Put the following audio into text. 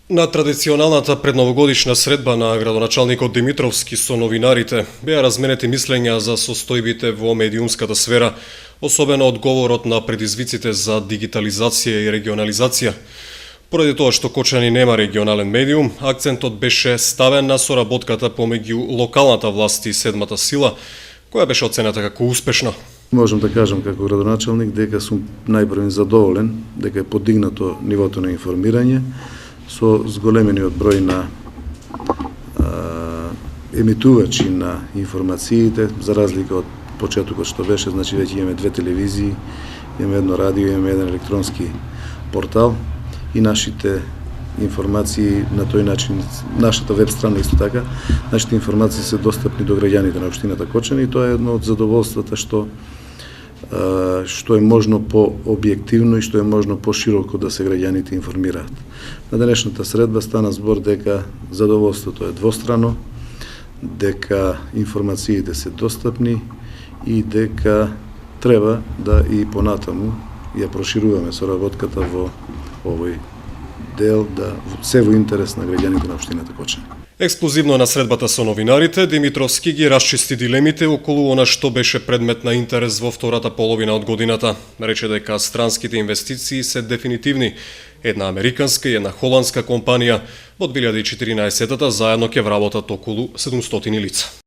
На традиционалната предновогодишна средба на градоначалникот Димитровски со новинарите беа разменети мислења за состојбите во медиумската сфера, особено одговорот на предизвиците за дигитализација и регионализација. Поради тоа што Кочани нема регионален медиум, акцентот беше ставен на соработката помеѓу локалната власт и седмата сила, која беше оценета како успешна. Можам да кажам како градоначалник дека сум најпрвен задоволен дека е подигнато нивото на информирање со зголемениот број на емитувачи на информациите, за разлика од почетокот што беше, значи веќе имаме 2 телевизии, имаме едно радио, имаме еден електронски портал и нашите информации на тој начин, нашата веб страна исто така, нашите информации се достапни до граѓаните на општината Кочани и тоа е едно од задоволствата што е можно по-објективно и што е можно по-широко да се граѓаните информираат. На денешната средба стана збор дека задоволството е двострано, дека информациите се достапни и дека треба да и понатаму ја прошируваме соработката во овој дел, да се во интерес на граѓаните на општината Кочани. Ексклузивно на средбата со новинарите, Димитровски ги расчисти дилемите околу она што беше предмет на интерес во втората половина од годината. Рече дека странските инвестиции се дефинитивни. Една американска и една холандска компанија во 2014-та заедно ќе вработат околу 700 лица.